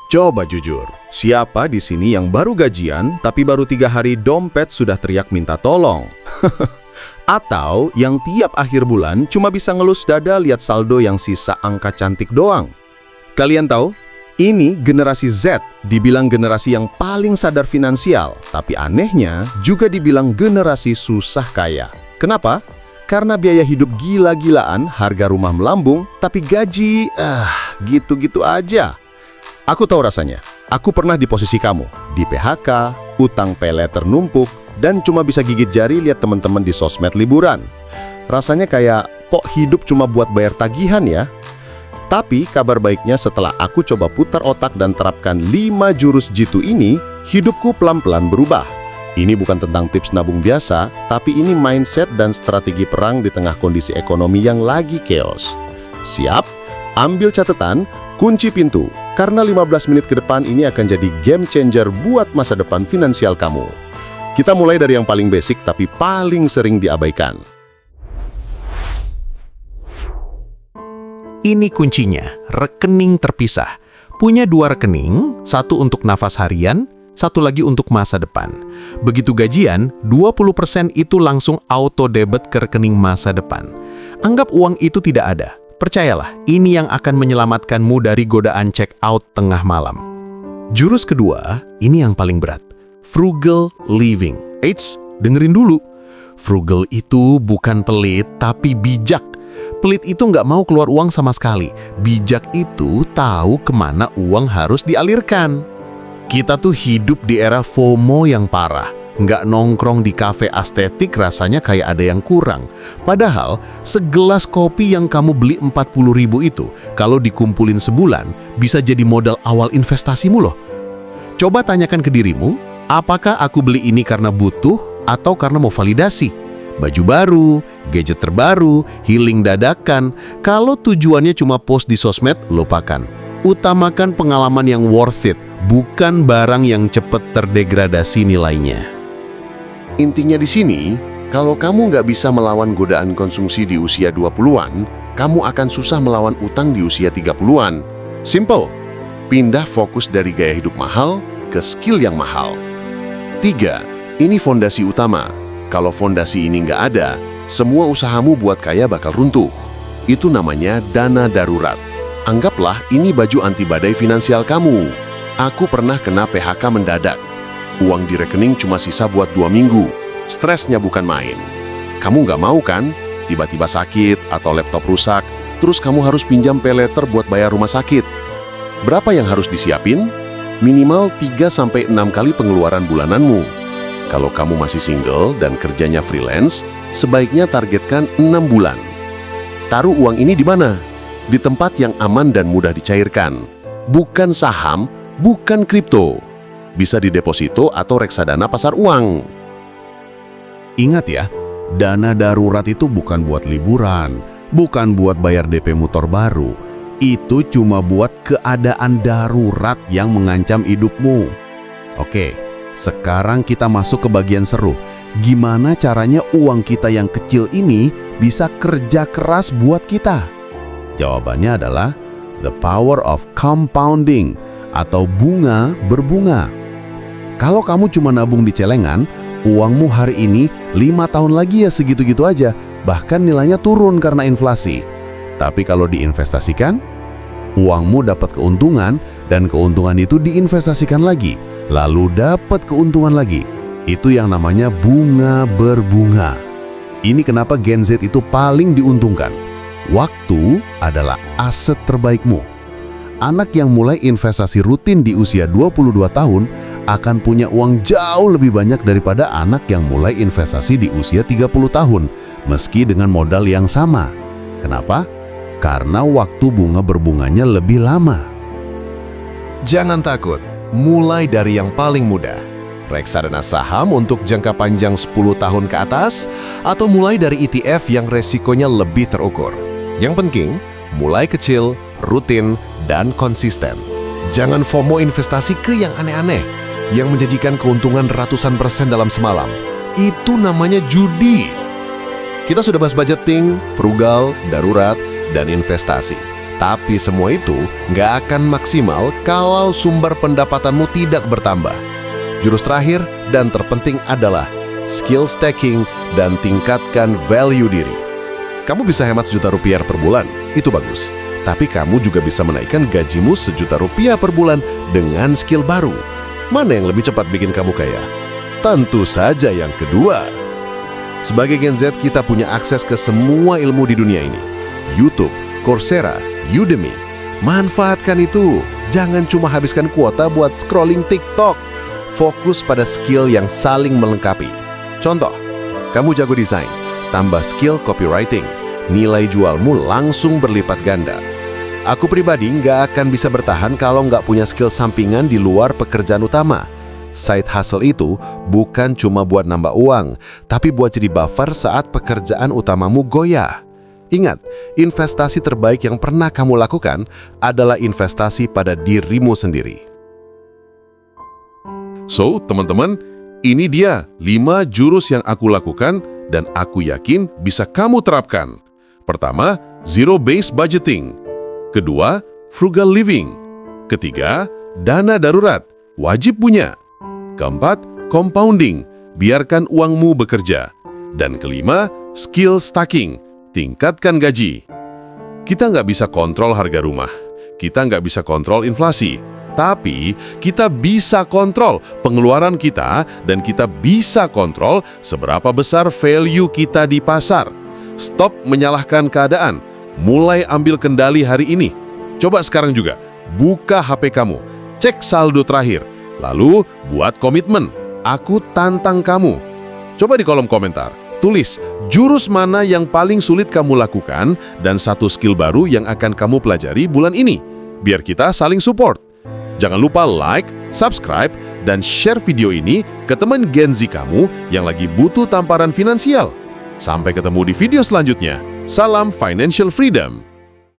Coba jujur, siapa di sini yang baru gajian tapi baru 3 hari dompet sudah teriak minta tolong? Atau yang tiap akhir bulan cuma bisa ngelus dada lihat saldo yang sisa angka cantik doang? Kalian tahu? Ini generasi Z dibilang generasi yang paling sadar finansial, tapi anehnya juga dibilang generasi susah kaya. Kenapa? Karena biaya hidup gila-gilaan, harga rumah melambung, tapi gaji, gitu-gitu aja. Aku tahu rasanya. Aku pernah di posisi kamu, di PHK, utang peleter numpuk, dan cuma bisa gigit jari lihat teman-teman di sosmed liburan. Rasanya kayak, kok hidup cuma buat bayar tagihan ya? Tapi kabar baiknya setelah aku coba putar otak dan terapkan 5 jurus jitu ini, hidupku pelan-pelan berubah. Ini bukan tentang tips nabung biasa, tapi ini mindset dan strategi perang di tengah kondisi ekonomi yang lagi chaos. Siap? Ambil catatan, kunci pintu, karena 15 menit ke depan ini akan jadi game changer buat masa depan finansial kamu. Kita mulai dari yang paling basic tapi paling sering diabaikan. Ini kuncinya, rekening terpisah. Punya 2 rekening, satu untuk nafas harian, satu lagi untuk masa depan. Begitu gajian, 20% itu langsung auto debit ke rekening masa depan. Anggap uang itu tidak ada. Percayalah, ini yang akan menyelamatkanmu dari godaan check out tengah malam. Jurus kedua, ini yang paling berat. Frugal living. Eits, dengerin dulu. Frugal itu bukan pelit, tapi bijak. Pelit itu nggak mau keluar uang sama sekali. Bijak itu tahu kemana uang harus dialirkan. Kita tuh hidup di era FOMO yang parah. Nggak nongkrong di kafe estetik rasanya kayak ada yang kurang. Padahal, segelas kopi yang kamu beli 40.000 itu, kalau dikumpulin sebulan, bisa jadi modal awal investasimu loh. Coba tanyakan ke dirimu, apakah aku beli ini karena butuh atau karena mau validasi? Baju baru, gadget terbaru, healing dadakan. Kalau tujuannya cuma post di sosmed, lupakan. Utamakan pengalaman yang worth it, bukan barang yang cepat terdegradasi nilainya. Intinya di sini, kalau kamu nggak bisa melawan godaan konsumsi di usia 20-an, kamu akan susah melawan utang di usia 30-an. Simple. Pindah fokus dari gaya hidup mahal ke skill yang mahal. 3. Ini fondasi utama. Kalau fondasi ini nggak ada, semua usahamu buat kaya bakal runtuh. Itu namanya dana darurat. Anggaplah ini baju anti badai finansial kamu. Aku pernah kena PHK mendadak. Uang di rekening cuma sisa buat 2 minggu. Stresnya bukan main. Kamu nggak mau kan? Tiba-tiba sakit atau laptop rusak, terus kamu harus pinjam peleter buat bayar rumah sakit. Berapa yang harus disiapin? Minimal 3-6 kali pengeluaran bulananmu. Kalau kamu masih single dan kerjanya freelance, sebaiknya targetkan 6 bulan. Taruh uang ini di mana? Di tempat yang aman dan mudah dicairkan. Bukan saham, bukan kripto. Bisa di deposito atau reksadana pasar uang. Ingat ya, dana darurat itu bukan buat liburan, bukan buat bayar DP motor baru. Itu cuma buat keadaan darurat yang mengancam hidupmu. Oke, sekarang kita masuk ke bagian seru. Gimana caranya uang kita yang kecil ini bisa kerja keras buat kita? Jawabannya adalah the power of compounding atau bunga berbunga. Kalau kamu cuma nabung di celengan, uangmu hari ini 5 tahun lagi ya segitu-gitu aja, bahkan nilainya turun karena inflasi. Tapi kalau diinvestasikan, uangmu dapat keuntungan dan keuntungan itu diinvestasikan lagi, lalu dapat keuntungan lagi. Itu yang namanya bunga berbunga. Ini kenapa Gen Z itu paling diuntungkan. Waktu adalah aset terbaikmu. Anak yang mulai investasi rutin di usia 22 tahun akan punya uang jauh lebih banyak daripada anak yang mulai investasi di usia 30 tahun, meski dengan modal yang sama. Kenapa? Karena waktu bunga berbunganya lebih lama. Jangan takut, mulai dari yang paling mudah. Reksadana saham untuk jangka panjang 10 tahun ke atas, atau mulai dari ETF yang resikonya lebih terukur. Yang penting, mulai kecil, rutin, dan konsisten. Jangan FOMO investasi ke yang aneh-aneh, yang menjanjikan keuntungan ratusan persen dalam semalam. Itu namanya judi. Kita sudah bahas budgeting, frugal, darurat, dan investasi. Tapi semua itu nggak akan maksimal kalau sumber pendapatanmu tidak bertambah. Jurus terakhir dan terpenting adalah skill stacking dan tingkatkan value diri. Kamu bisa hemat Rp1 per bulan, itu bagus. Tapi kamu juga bisa menaikkan gajimu Rp1 per bulan dengan skill baru. Mana yang lebih cepat bikin kamu kaya? Tentu saja yang kedua. Sebagai Gen Z, kita punya akses ke semua ilmu di dunia ini. YouTube, Coursera, Udemy. Manfaatkan itu. Jangan cuma habiskan kuota buat scrolling TikTok. Fokus pada skill yang saling melengkapi. Contoh, kamu jago desain, tambah skill copywriting. Nilai jualmu langsung berlipat ganda. Aku pribadi nggak akan bisa bertahan kalau nggak punya skill sampingan di luar pekerjaan utama. Side hustle itu bukan cuma buat nambah uang, tapi buat jadi buffer saat pekerjaan utamamu goyah. Ingat, investasi terbaik yang pernah kamu lakukan adalah investasi pada dirimu sendiri. So, teman-teman, ini dia 5 jurus yang aku lakukan dan aku yakin bisa kamu terapkan. Pertama, zero-based budgeting. Kedua, frugal living. Ketiga, dana darurat, wajib punya. Keempat, compounding, biarkan uangmu bekerja. Dan kelima, skill stacking, tingkatkan gaji. Kita nggak bisa kontrol harga rumah, kita nggak bisa kontrol inflasi, tapi kita bisa kontrol pengeluaran kita dan kita bisa kontrol seberapa besar value kita di pasar. Stop menyalahkan keadaan, mulai ambil kendali hari ini. Coba sekarang juga, buka HP kamu, cek saldo terakhir, lalu buat komitmen. Aku tantang kamu. Coba di kolom komentar, tulis jurus mana yang paling sulit kamu lakukan dan satu skill baru yang akan kamu pelajari bulan ini. Biar kita saling support. Jangan lupa like, subscribe, dan share video ini ke teman Gen Z kamu yang lagi butuh tamparan finansial. Sampai ketemu di video selanjutnya. Salam Financial Freedom!